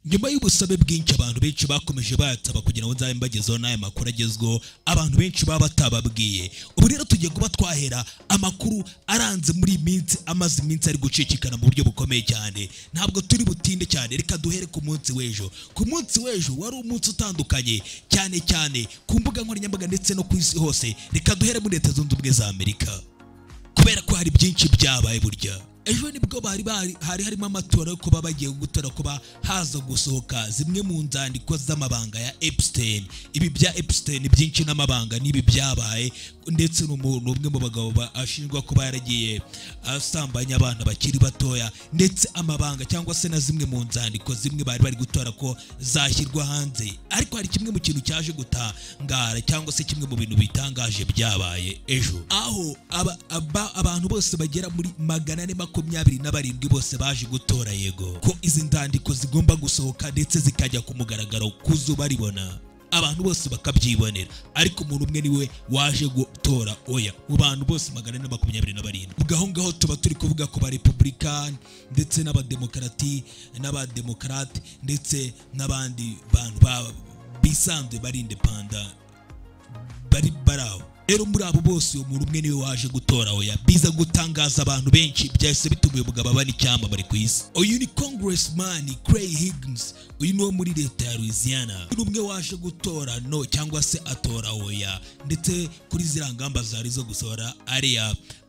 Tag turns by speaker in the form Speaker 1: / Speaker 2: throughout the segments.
Speaker 1: nyuma y'ubusabe bwinshi abantu benshi bakomeje batsaba kugira ngo nzabe mbagezeho n'aya makuru agezweho abantu benshi baba batababwiye. Ubu rero tugiye kuba twahera amakuru aranze muri iminsi amaze iminsi ari gucicikana mu buryo bukomeye cyane. Ntabwo turi butinde cyane, reka duhere ku munsi w'ejo. Ku munsi w'ejo wari umunsi utandukanye cyane cyane ku mbuga nkoranyambaga ndetse no ku isi hose. Reka duhere muri Leta Zunze Ubumwe za Amerika, kubera ko hari byinshi byabaye burya. Ejo nibwo hari harimo amatora yo kuba bagiye gutora kuba haza gusohoka zimwe mu nzandiko z'amabanga ya Epstein. Ibi bya Epstein byinshi n'amabanga nibi byabaye, ndetse n'umuntu umwe mu bagabo ashinjwa kuba yaragiye asambanya abana bakiri batoya, ndetse amabanga cyangwa se na zimwe mu nzandiko zimwe bari gutora ko zashyirwa hanze. Ariko hari kimwe mu kintu cyaje gutangara cyangwa se kimwe mu bintu bitangaje byabaye ejo, aho abantu bose bagera muri 427 bose baje gutora yego ko izi ndandiko zigomba gusohoka ndetse zikajya ku mugaragaro kuzuba ribona, abantu bose bakabyibonera. Ariko umuntu umwe niwe waje gutora oya mu bantu bose 427. Ugaho ngaho tuba turi kuvuga ko ba Republican ndetse n'abademokarati n'abademokrate ndetse n'abandi bantu bisanzwe bari independent bari baraho. Rero muri abo bose uwo muntu umwe niwe waje gutora oya, biza gutangaza abantu benshi, byahise bituma uyu mugabo aba n'icyamamare ku isi. Uyu ni Congressman Clay Higgins, uyu ni wo muri leta ya Louisiana. Uyu umwe waje gutora no cyangwa se atora oya, ndetse kuri ziriya ngamba zari zo gusohora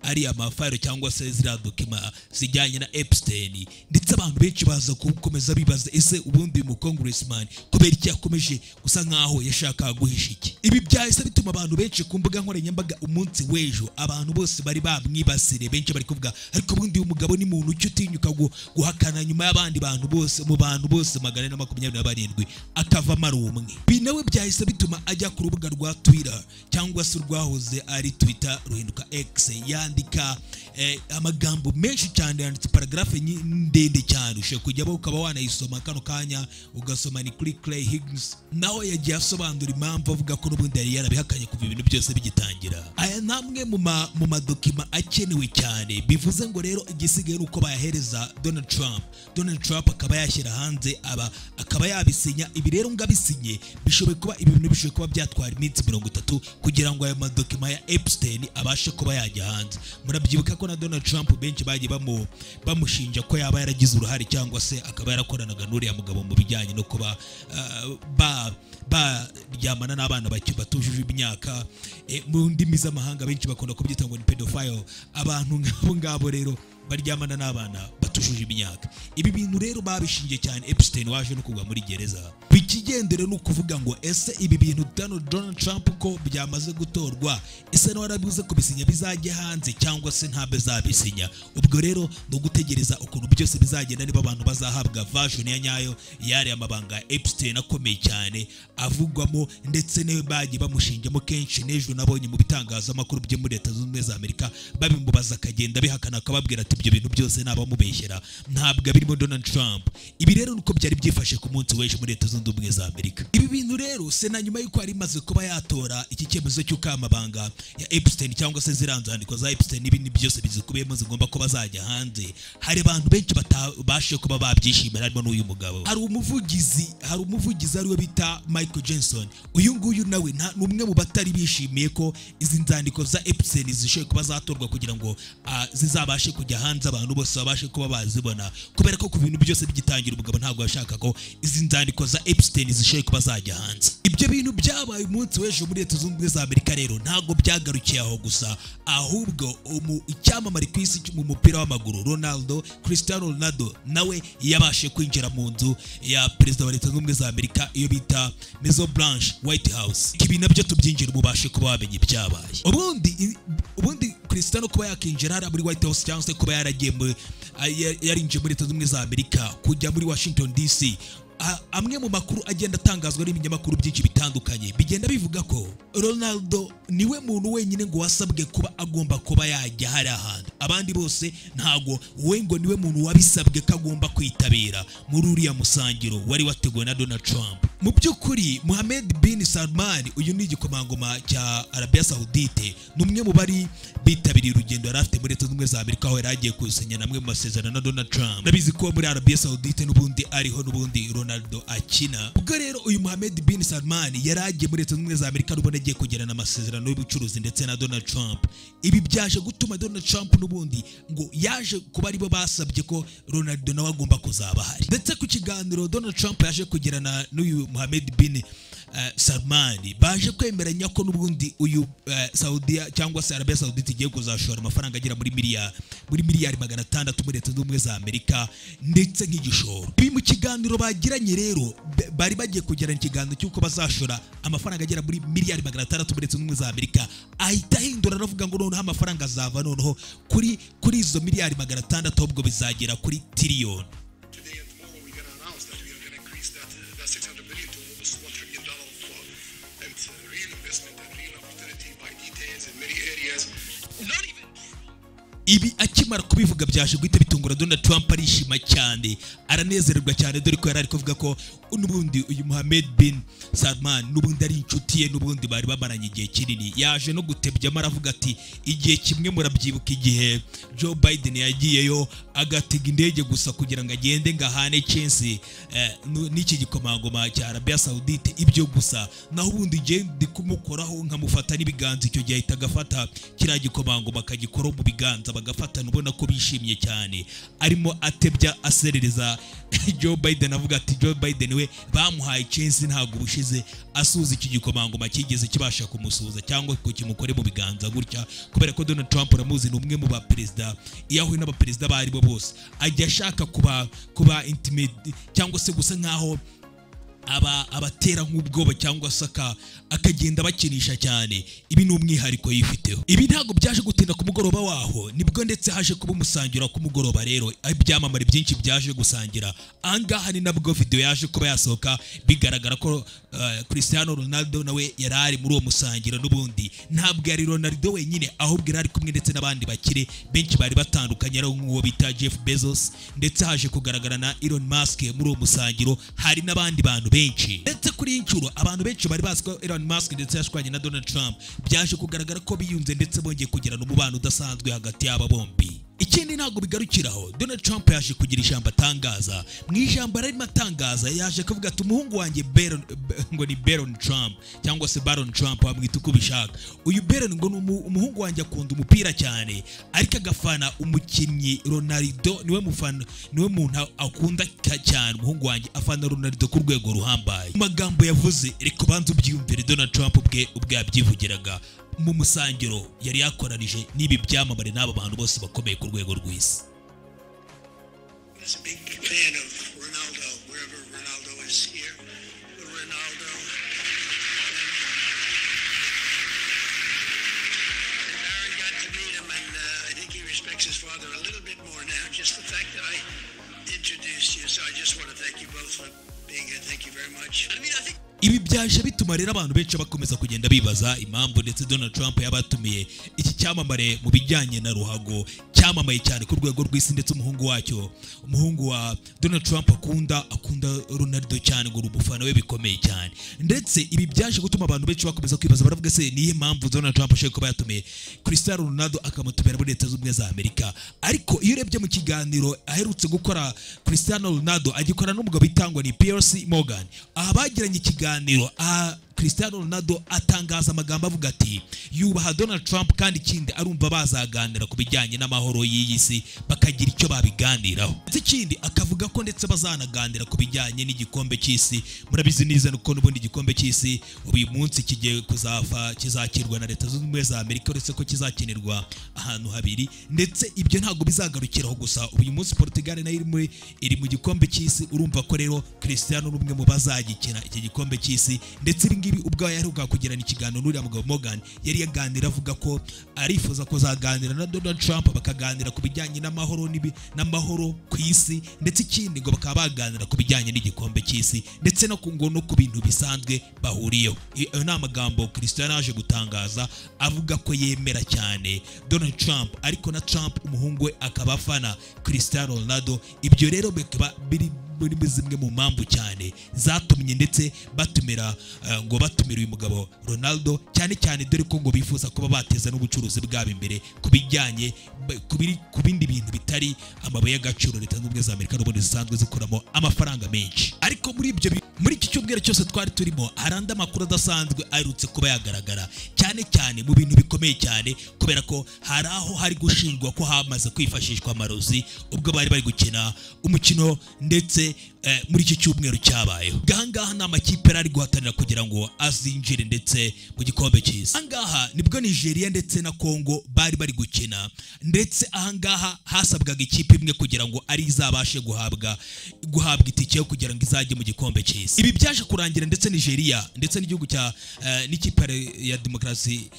Speaker 1: ariya mafayiro cyangwa se ziriya dokima zijyanye na Epstein. Ndetse abantu benshi baza gukomeza bibaza ese ubundi mu Congressman kubera iki yakomeje gusa nkaho yashaka guhisha iki. Ibi byahise bituma abantu benshi ku mbuga nkoranyambaga umunsi w'ejo abantu bose bari bamwibasire, benshi bari kuvuga ariko ubundi uyu mugabo ni muntu cyo utinyuka guhakana nyuma y'abandi bantu bose mu bantu bose 427 akavamo ari umwe. Binawe byahise bituma ajya ku rubuga rwa Twitter cyangwa se rwahoze ari Twitter ruhinduka X, yandika amagambo menshi cyane, yanditse paragraphe ndende cyane, ushe kujya ukaba wanayisoma kano kanya ugasoma. Ni kuri Clay Higgins nawe yagiye asobanura impamvu avuga ko n'ubundi yari yarabihakanye kuva ibintu byose bigitangira. Aya namwe mu madokima akenewe cyane, bivuze ngo rero igisigaye uko bayahereza Donald Trump akaba yashyira hanze akaba yabisinya. Ibi rero ngabisinye bishoboye kuba ibintu bishoboye kuba byatwara iminsi 30 kugira ngo aya madokima ya Epstein abashe kuba yajya hanze. Murabyibuka ko na Donald Trump benshi bagiye bamushinja ko yaba yaragize uruhare cyangwa se akaba yarakoranaga n'uriya mugabo mu bijyanye no kuba baryamana n'abana batujuje imyaka. Mu ndimi z'amahanga benshi bakunda kubyita ngo ni pedophile. Abantu ngabo rero baryamana n'abana batujuje imyaka. Ibi bintu rero babishingiye cyane Epstein waje no kugwa muri gereza. Bikigendere no kuvuga ngo ese ibi bintu Donald Trump ko byamaze gutorwa, ese no warabivuze ko bisinya bizajya hanze cyangwa se ntabe zabisinya. Ubwo rero no gutegereza ukuntu byose bizagenda, niba abantu bazahabwa version ya nyayo yari amabanga Epstein akomeye cyane avugwamo, ndetse ne bagiye bamushinjamo kenshi. Nejo nabonye mu bitangazamakuru byo muri Leta Zunze Ubumwe za Amerika babimubaza akagenda bihakana, akababwira ati ibyo bintu byose nabamubeshyera ntabwo birimo Donald Trump. Ibi rero nuko byari byifashe ku munsi w'ejo muri Leta Zunze Ubumwe za Amerika. Ibi bintu rero Sena nyuma y'uko ari maze kuba yatora iki cyemezo cy'uko amabanga ya Epstein cyangwa se ziranzandiko za Epstein n'ibindi byose bizikubiyemo zigomba kuba zajya hanze, hari abantu benshi batabashe kuba babyishimira, harimo n'uyu mugabo. Hari umuvugizi ariwe bita Michael Johnson. Uyu nguyu nawe n'umwe mu batari bishimiye ko izi nzandiko za Epstein zishoboye kuba zatorwa kugira ngo zizabashe kujya hanze, abantu bose babashe kuba bazibona, kubera ko ku bintu byose bigitangira umugabo ntabwo yashaka ko izi nzandiko za Epstein zishoboye kuba zajya hanze. Ibyo bintu byabaye umunsi w'ejo muri Leta Zunze Ubumwe za Amerika rero ntabwo byagarukiye aho gusa, ahubwo icyamamare ku isi mu mupira w'amaguru Cristiano Ronaldo nawe yabashe kwinjira mu nzu ya perezida wa Leta Zunze Ubumwe za Amerika, iyo bita Maison Blanche, White House. Ibi nabyo tubyinjira mubashe kuba bamenye ibyabaye. Ubundi Cristiano kuba yakinjira muri White House cyangwa se kuba yarinjiye muri Leta Zunze Ubumwe za Amerika kujya muri Washington DC, amwe mu makuru agenda atangazwa n'ibinyamakuru byinshi bitandukanye bigenda bivuga ko Ronaldo niwe muntu wenyine ngo wasabwe kuba agomba kuba yajya hari ahantu, abandi bose ntago we ngo niwe muntu wabisabwe ko agomba kwitabira muri uriya musangiro wari wateguwe na Donald Trump. mu by'ukuri Mohammed bin Salman uyu ni igikomangoma cya Arabia Saudite numwe mu bari bitabiriye urugendo yari afite muri Leta Zunze Ubumwe za Amerika aho yari agiye gusinya namwe mu masezerano na Donald Trump. Nabizi ko muri Arabia Saudite n'ubundi ariho n'ubundi Ronaldo akina. Ubwo rero uyu Mohammed bin Salman yari agiye muri Leta Zunze Ubumwe za Amerika n'ubundi agiye kugirana amasezerano y'ubucuruzi ndetse na Donald Trump. Ibi byaje gutuma Donald Trump n'ubundi ngo yaje kuba aribo basabye ko Ronaldo nawe agomba kuzaba hari. Ndetse ku kiganiro Donald Trump yaje kugirana n'uyu Mohammed bin Salman baje kwemeranya ko n'ubundi uyu Saudia cyangwa se Arabia Saudite igiye kuzashora amafaranga agera muri miliyari 600 muri Leta Zunze Ubumwe za Amerika ndetse nk'igishoro. Ibi mu kiganiro bagiranye rero bari bagiye kugirana ikiganiro cy'uko bazashora amafaranga agera muri miliyari 600 muri Leta Zunze Ubumwe za Amerika, ahita ahindura aravuga ngo noneho amafaranga azava noneho kuri izo miliyari 600 ahubwo bizagera kuri tiriyoni. Ibi akimara kubivuga byaje guhita bitungura Donald Trump arishima cyane aranezererwa cyane dore ko yari ari kuvuga ko n'ubundi uyu Mohammed bin Salman n'ubundi ari inshuti ye n'ubundi bari bamaranye igihe kinini. Yaje no gutebya aravuga ati igihe kimwe murabyibuka igihe Joe Biden yagiyeyo agatega indege gusa kugira ngo agende ngahane chance n'iki gikomangoma cya Arabia Saudite ibyo gusa, naho ubundi ndi kumukoraho nkamufata n'ibiganza. Icyo gihe ahita agafata kiriya gikomangoma akagikora mu biganza bagafatana ubona ko bishimye cyane. Arimo atebya aserereza Joe Biden avuga ati Joe Biden we bamuhaye chance ntago bushize asuza iki gikomangoma kigeze kibasha kumusuza cyangwa ko kimukore mu biganza gutya, kubera ko Donald Trump uramuzi ni umwe mu ba president iyahuye n'abaperezida bari bo bose ajya ashaka kuba intimate cyangwa se gusa nkaho abatera nk'ubwoba cyangwa saka akagenda bakinisha cyane. Ibi ni umwihariko yifiteho. Ibi ntago byaje gutinda ku mugoroba waho nibwo ndetse haje kuba umusangira ku mugoroba rero ibyamamare byinshi byaje gusangira. Angaha ni nabwo video yaje kuba yasohoka bigaragara ko Cristiano Ronaldo nawe yari ari muri uwo musangira n'ubundi ntabwo yari Ronaldo wenyine ahubwo yari kumwe ndetse n'abandi bakire benshi bari batandukanye ari nk'uwo bita Jeff Bezos ndetse haje kugaragara na Elon Musk muri uwo musangiro, hari n'abandi bantu benshi. Ndetse kuri inshuro abantu benshi bari bazi ko Elon Musk ndetse yashwanye na Donald Trump byaje kugaragara ko biyunze ndetse bongeye kugirana umubano udasanzwe hagati y'aba bombi. Ikindi ntago bigarukiraho, Donald Trump yaje kugira ijambo atangaza. Mu ijambo arimo atangaza yaje kuvuga ati umuhungu wanjye ngo ni Baron Trump cyangwa se Baron Trump wamwita uko ubishaka. Uyu Baron ngo umuhungu wanjye akunda umupira cyane ariko agafana umukinnyi Ronaldo, niwe muntu akunda cyane. Umuhungu wanjye afana Ronaldo ku rwego ruhambaye. Amagambo yavuze reka banze ubyiyumvire Donald Trump ubwe yabyivugiraga mu musangiro yari yakoranije n'ibi byamamare n'aba bantu bose bakomeye ku rwego rw'isi. Ibi byaje bituma rero abantu benshi bakomeza kugenda bibaza impamvu ndetse Donald Trump yabatumiye iki cyamamare mu bijyanye na ruhago cyamamaye cyane ku rwego rw'isi ndetse umuhungu wa Donald Trump akunda Ronaldo cyane ngo umufana we bikomeye cyane. Ndetse ibi byaje gutuma abantu benshi bakomeza kwibaza baravuga se nihe mpamvu Donald Trump ashaka kuba yatumiye Cristiano Ronaldo akamutumira muri Leta Zunze Ubumwe za Amerika. Ariko iyo urebye mu kiganiro aherutse gukora Cristiano Ronaldo agikora n'umugabo bitangwa ni Piers Morgan, aha bagiranye ikiganiro Cristiano Ronaldo atangaza amagambo avuga ati yubaha Donald Trump kandi ikindi arumva bazaganira ku bijyanye n'amahoro y'iyi si bakagira icyo babiganiraho. Ikindi akavuga ko ndetse bazanaganira ku bijyanye n'igikombe cy'isi. Murabizi neza nuko n'ubundi igikombe cy'isi uyu munsi kigiye kizakirwa na Leta Zunze Ubumwe za Amerika uretse ko kizakinirwa ahantu habiri, ndetse ibyo ntago bizagarukiraho gusa. Uyu munsi Portugal nayo iri mu gikombe cy'isi, urumva ko rero Cristiano n'umwe mu bazagikina iki gikombe cy'isi. Ndetse ngibi ubwo yaheruka kugirana ikiganiro n'uriya mugabo Morgan yari yaganira avuga ko arifuza kuzaganira na Donald Trump bakaganira ku bijyanye n'amahoro ku isi, ndetse ikindi ngo bakaba baganira ku bijyanye n'igikombe cy'isi ndetse no ku bintu bisanzwe bahuriyeho. Ayo ni amagambo Cristiano yaje gutangaza avuga ko yemera cyane Donald Trump ariko na Trump umuhungu we akaba afana Cristiano Ronaldo. Ibyo rero bikaba muri zimwe mu mpamvu cyane zatumye ndetse batumira uyu mugabo Ronaldo cyane cyane dore ko ngo bifuza kuba bateza n'ubucuruzi bwabo imbere kubijyanye ku bindi bintu bitari amabuye y'agaciro leta z'ubumwe za Amerika n'ubundi zisanzwe zikuramo amafaranga menshi. Ariko muri iki cyumweru cyose twari turimo haranda amakuru adasanzwe aherutse kuba yagaragara cyane cyane mu bintu bikomeye cyane kubera ko hari aho hari gushingwa ko hamaze kwifashishwa amarozi ubwo bari gukina umukino ndetse muri iki cyumweru cyabayeho. Ahangaha ni amakipe ari guhatanira kugira ngo azinjire ndetse mu gikombe cy'isi. Ahangaha nibwo Nigeria ndetse na Congo bari gukina ndetse ahangaha hasabwaga ikipe imwe kugira ngo ari izabashe guhabwa itike yo kugira ngo izajye mu gikombe cy'isi. Ibi byaje kurangira ndetse Nigeria ndetse n'igihugu n'ikipe ya demokarasi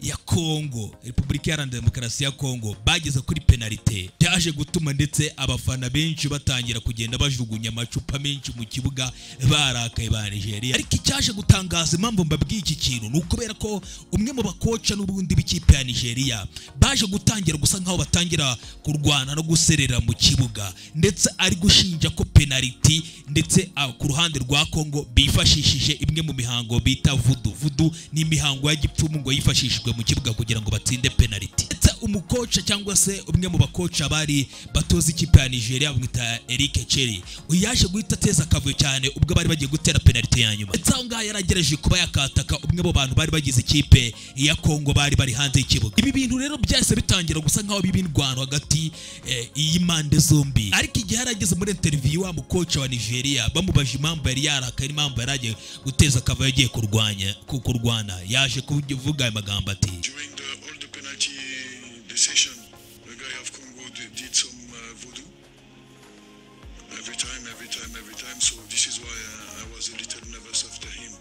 Speaker 1: ya Congo, Repubulika Iharanira Demokarasi ya Congo bageze kuri penalite, byaje gutuma ndetse abafana benshi batangira kugenda bajugunya amacupa menshi mu kibuga barakaye ba Nigeria. Ariko icyaje gutangaza impamvu mbabwiye iki kintu ni ukubera ko umwe mu bakoca n'ubundi b'ikipe ya Nigeria baje gutangira gusa nkaho batangira kurwana no guserera mu kibuga ndetse ari gushinja ko penaliti ndetse ku ruhande rwa Congo bifashishije imwe mu mihango bita vudu ni imihango ya gipfumu ngo yifashishijwe mu kibuga kugira ngo batsinde penaliti. Ndetse umukoca cyangwa se umwe mu bakoca bari batoza ikipe ya Nigeria bamwita Eric Cheri yaje guhita ateza akavuyo cyane ubwo bari bagiye gutera penaliti ya nyuma. Ndetse aho ngaho yaragereje kuba yakataka umwe mu bantu bari bagize ikipe ya Congo bari hanze y'ikibuga. Ibi bintu rero byahise bitangira gusa nkaho bibindwano hagati y'impande zombi. Ariko igihe yarageze muri interview wa mukoca wa Nigeria bamubaje impamvu yari yarakaye impamvu yari agiye guteza akavuyo yagiye kurwana yaje kuvuga aya magambo ati
Speaker 2: during all the penalty decision the guy of Congo did some voodoo every time, so this is why I was a little nervous after him.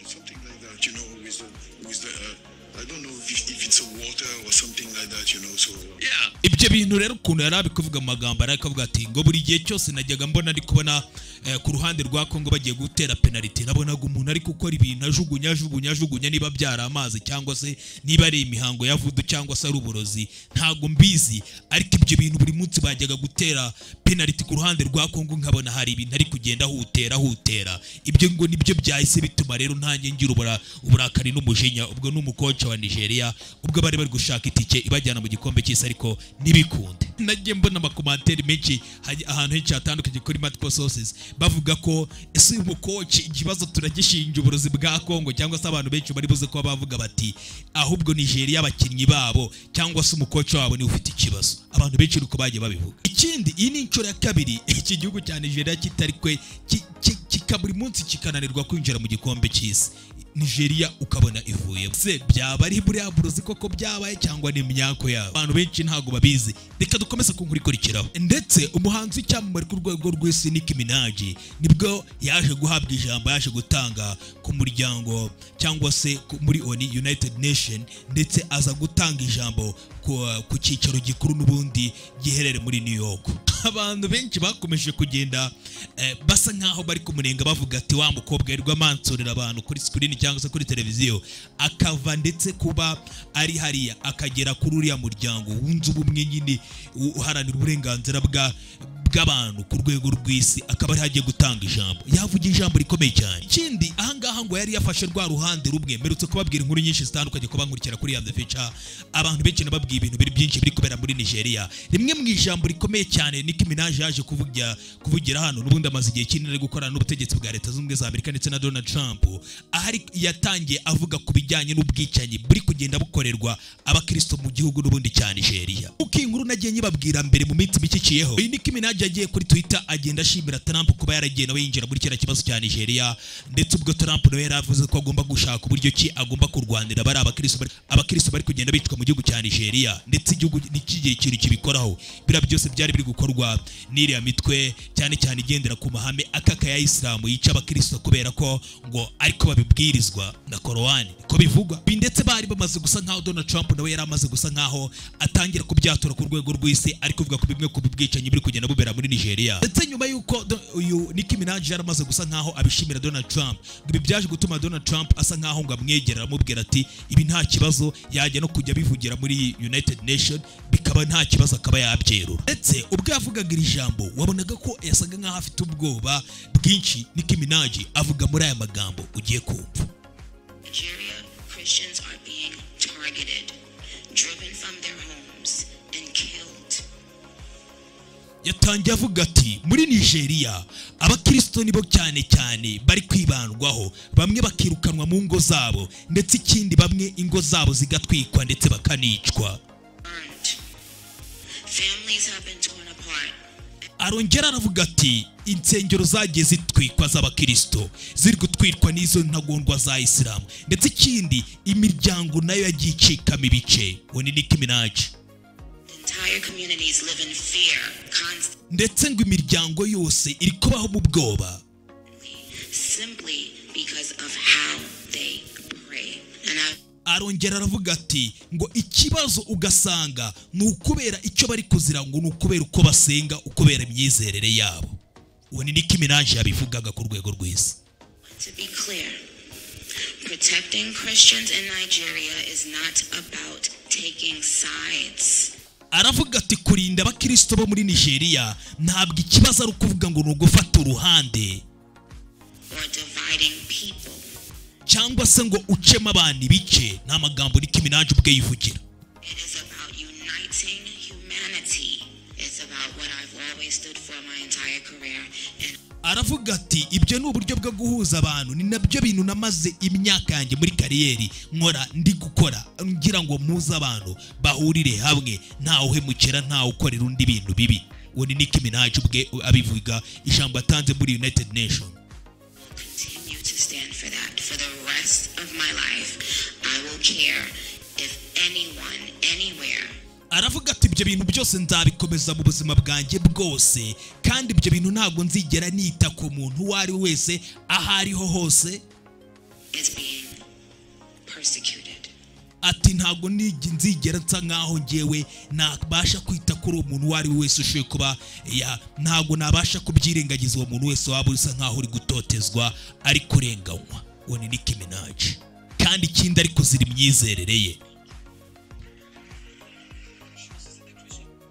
Speaker 2: Something like that, with the I don't know if it's a water or something like that, so yeah.
Speaker 1: Ibyo bintu rero ukuntu yari abikuvuga mu magambo ariko avuga ati ngo buri gihe cyose najyaga mbona ari kubona ku ruhande rwa Congo bagiye gutera penalty nabonaga umuntu ari gukora ibintu ajugunya niba byara amazi cyangwa se niba ari imihango ya vudu cyangwa se ari uburozi ntago mbizi. Ariko ibyo bintu buri munsi bajyaga gutera penalty ku ruhande rwa Congo nkabona hari ibintu ari kugenda hutera ibyo ngo nibyo byahise bituma rero ntange ngira uburakari n'umujinya ubwo n'umukoca wa Nigeria ubwo bari gushaka itike ibajyana mu gikombe cy'isi ariko nibikunde. Nagiye mbona amakomantere menshi ahantu henshi hatandukanye kuri multiple sources bavuga ko ese uyu mukoci ikibazo turagishinja uburozi bwa Congo cyangwa se abantu benshi bari buze ko bavuga bati ahubwo Nigeria abakinnyi babo cyangwa se umukoci wabo ni ufite ikibazo. Abantu benshi uko bagiye babivuga. Ikindi iyi ni inshuro ya kabiri iki gihugu cya Nigeria kitari kwe kikaburi munsi kikananirwa kwinjira mu gikombe cy'isi. Nigeria ukabona ivuye se byaba ari buriya burozi koko byabaye cyangwa ni imyako yabo. Abantu benshi ntago babizi. Reka dukomeze kunkurikiraho. Ndetse umuhanzi w'icyamamare ku rwego rw'isi Nicki Minaj nibwo yaje guhabwa ijambo yaje gutanga ku muryango cyangwa se muri United Nation ndetse aza gutanga ijambo ku cyicaro gikuru n'ubundi giherere muri New York. Abantu benshi bakomeje kugenda basa nkaho bari kumunenga bavuga ati wa mukobwa yarirwa mansorera abantu kuri screen cyangwa se kuri televiziyo akava ndetse kuba ari hariya akagera kuri uriya muryango wunze ubumwe nyine uharanira uburenganzira bw'abantu ku rwego rw'isi akaba ari hagiye gutanga ijambo. Yavuga ijambo rikomeye cyane. Ikindi ahangaha ngo yari yafashe rwa ruhande rumwe mperutse kubabwira inkuru nyinshi zitandukanye kuba nkurikira kuri The Future. Abantu benshi nababwiye ibintu byinshi biri kubera muri Nigeria. Rimwe mu ijambo rikomeye cyane Nicki Minaj yaje kuvugira hano n'ubundi amaze igihe kinini gukorana n'ubutegetsi bwa leta z'ubumwe za Amerika ndetse na Donald Trump. Ahari yatangiye avuga ku bijyanye n'ubwicanyi buri kugenda bukorerwa abakristo mu gihugu n'ubundi cya Nigeria. Uko inkuru nagiye nyibabwira mbere mu minsi mike Nicki Minaj yagiye kuri Twitter agenda ashimira Trump kuba yaragiye nawe yinjira muri kera kibazo cya Nigeria ndetse ubwo Trump nawe yaravuze ko agomba gushaka uburyo ki agomba kurwanira bari abakristo bari kugenda bitwa mu gihugu cya Nigeria ndetse igihugu nikigiye ikintu kibikoraho. Bira byose byari biri gukorwa n'iriya mitwe cyane igendera ku mahame akaka ya Islam yica abakristo kubera ko ngo ariko babibwirizwa na Korowani ko bivugwa. Ndetse bari bamaze gusa nkaho Donald Trump nawe yari amaze gusa nkaho atangira kubyatura ku rwego rw'isi ariko uvuga ku bimwe ku bwicanyi biri kugenda bubera muri Nigeria. Ndetse nyuma yuko uyu Nicki Minaj yaramaze gusa nkaho abishimira Donald Trump. Ibi byaje gutuma Donald Trump asa nkaho ngo amwegera amubwira ati ibi nta kibazo, yajya no kujya bivugira muri United Nation bikaba nta kibazo akaba yabyerura. Ndetse ubwo yavugaga iri jambo wabonaga ko yasaga nkaho afite ubwoba bwinshi. Nicki Minaj avuga muri aya magambo ugiye kumva.
Speaker 3: Nigeria, Christians are being targeted, driven from their homes and killed.
Speaker 1: Yatangiye avuga ati muri Nigeria abakristo nibo cyane cyane bari kwibandwaho, bamwe bakirukanwa mu ngo zabo, ndetse ikindi bamwe ingo zabo zigatwikwa ndetse bakanicwa.
Speaker 3: Families have been torn apart.
Speaker 1: Arongera aravuga ati insengero zagiye zitwikwa z'abakristo ziri gutwikwa n'izo ntagondwa za Islam, ndetse ikindi imiryango nayo yagiye icikamo ibice. Uwo ni Nicki Minaj.
Speaker 3: Entire communities live in fear constantly,
Speaker 1: Ndetse ngo imiryango yose iri kubaho mu bwoba
Speaker 3: simply because of how they pray. And
Speaker 1: arongera aravuga ati ngo ikibazo ugasanga ni ukubera icyo bari kuzira, ngo ni ukubera uko basenga, ukubera imyizerere yabo. Uwo ni Nicki Minaj yabivugaga ku rwego rw'isi.
Speaker 3: to be clear, protecting Christians in Nigeria is not about taking sides.
Speaker 1: Aravuga ati kurinda abakristo bo muri Nigeria ntabwo ikibazo ari ukuvuga ngo ni ugufata uruhande
Speaker 3: Or dividing people.
Speaker 1: cyangwa se ngo ucemo abantu ibice. Nta magambo Nicki Minaj ubwe yivugira.
Speaker 3: It is about uniting humanity. It's about what I've always stood for my entire career. And
Speaker 1: Aravuga ati ibyo ni uburyo bwo guhuza abantu, ni nabyo bintu namaze imyaka yanjye muri kariyeri nkora ndi gukora, ngira ngo muze abantu bahurire hamwe, ntawe uhemukira, ntawe ukorera undi bintu bibi. Uwo ni Nicki Minaj ubwe abivuga ijambo atanze muri United Nation.
Speaker 3: continue to stand for that. For the rest of my life, I will care if anyone, anywhere,
Speaker 1: Aravuga ati ibyo bintu byose nzabikomeza mu buzima bwanjye bwose, kandi ibyo bintu ntabwo nzigera nita ku muntu uwo ari we wese aho ariho hose.
Speaker 3: is being persecuted.
Speaker 1: Ati ntabwo nzigera nsa nkaho ngewe nabasha kwita kuri uwo muntu uwo ari we wese ushoboye kuba ntabwo nabasha kubyirengagiza uwo muntu wese waba usa nkaho uri gutotezwa, ari kurenganywa. Uwo ni Nicki Minaj, kandi ikindi ari kuzira imyizerere ye.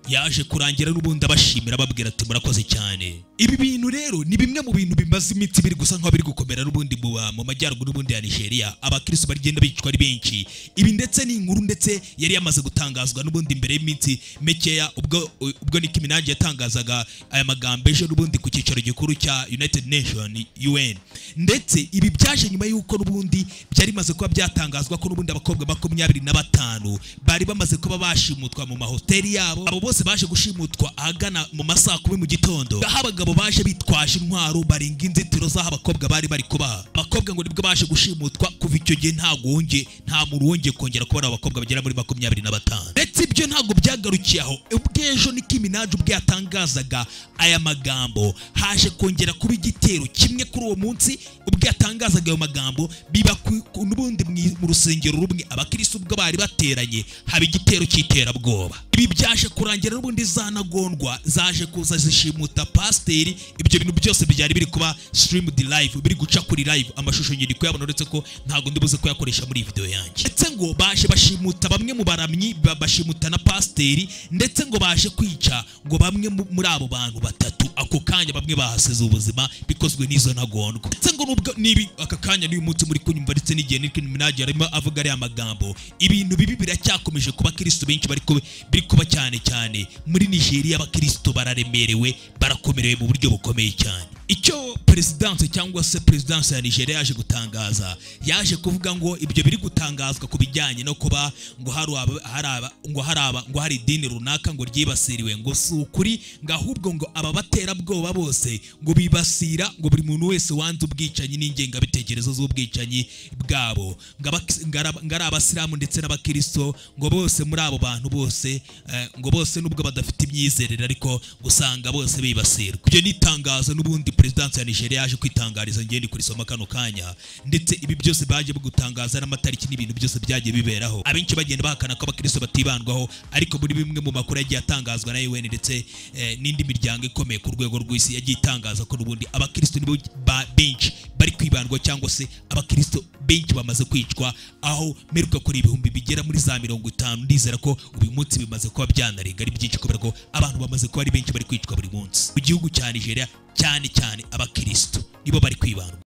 Speaker 1: Yaje kurangira n'ubundi abashimira babwira ati murakoze cyane. Ibi bintu rero ni bimwe mu bintu bimaze iminsi biri gusa nkaho biri gukomera n'ubundi mu majyaruguru n'ubundi ya Nigeria. Abakristo bagenda bicwa ari benshi. Ibi ndetse ni inkuru ndetse yari yamaze gutangazwa n'ubundi imbere y'iminsi mekeya ubwo Nicki Minaj yatangazaga aya magambo ejo n'ubundi ku cyicaro gikuru cya United Nation UN. Ndetse ibi byaje nyuma y'uko n'ubundi byari maze kuba byatangazwa ko n'ubundi abakobwa 25 bari bamaze kuba bashimutwa mu mahoteli yabo. Abo bose baje gushimutwa ahagana mu masaha 10 mu gitondo. Abagabo baje bitwaje intwaro barenga inzitiro z'aho abakobwa bari kubaha. Abakobwa ngo nibwo baje gushimutwa. Kuva icyo gihe nta muntu wongeye kongera kubona abakobwa bagera muri 25. Ndetse ibyo ntabwo byagarukiye aho. Ubwejo Nicki Minaj ubwe yatangazaga aya magambo, haje kongera kuba igitero kimwe kuri uwo munsi. Ubwe yatangazaga ayo magambo biba n'ubundi mu rusengero rumwe abakristo ubwo bari bateranye, haba igitero cy'iterabwoba. Ibi byaje kurangira n'ubundi zanagondwa zaje kuza zishimuta pasiteri. Ibyo bintu byose byari biri kuba streamed live, biri guca kuri live. Amashusho nyiri kuyabona uretse ko ntago ndibuze kuyakoresha muri video yanjye. Ndetse ngo baje bashimuta bamwe mu baramyi, bashimuta na pasiteri, ndetse ngo baje kwica ngo bamwe muri abo bantu batatu. Ako kanya bamwe bahasize ubuzima bikozwe n'izo ntagondwa. Ndetse ngo nubwo nibi aka kanya n'uyu munsi muri kunyumva ndetse n'igihe Nicki Minaj arimo avuga ari amagambo, ibintu bibi biracyakomeje kuba Kristo benshi biri kuba cyane cyane muri Nigeria. Abakristo bararemerewe, barakomerewe mu buryo bukomeye cyane. Icyo presidence cyangwa se presidence ya Nigeria yaje gutangaza, yaje kuvuga ngo ibyo biri gutangazwa ku bijyanye no kuba ngo hari idini runaka ngo ryibasiriwe, ngo si ukuri, ngo ahubwo ngo aba baterabwoba bose ngo bibasira ngo buri muntu wese wanze ubwicanyi n'ingengabitekerezo z'ubwicanyi bwabo, ngo ari abasilamu ndetse n'abakristo, ngo bose muri abo bantu bose ngo bose nubwo badafite imyizerere ariko gusanga bose bibasirwa. Ibyo nitangaza n'ubundi presidence ya Nigeria yaje kwitangariza ngende kuri soma kano kanya. Ndetse ibi byose baje gutangaza n'amatariki n'ibintu byose byagiye biberaho, abenshi bagenda bahakana ko abakristo batibandwaho, ariko muri bimwe mu makuru yagiye atangazwa na UN ndetse n'indi miryango ikomeye ku ku rwego rw'isi yagiye itangaza ko n'ubundi abakristo nibo benshi bari kwibandwa cyangwa se abakristo benshi bamaze kwicwa, aho meruka kuri ibihumbi bigera muri za 50. Ndizera ko uyu munsi bimaze kuba byanarenga ari byinshi kubera ko abantu bamaze kuba ari benshi bari kwicwa buri munsi mu gihugu cya Nigeria, cyane cyane abakristo nibo bari kwibandwa.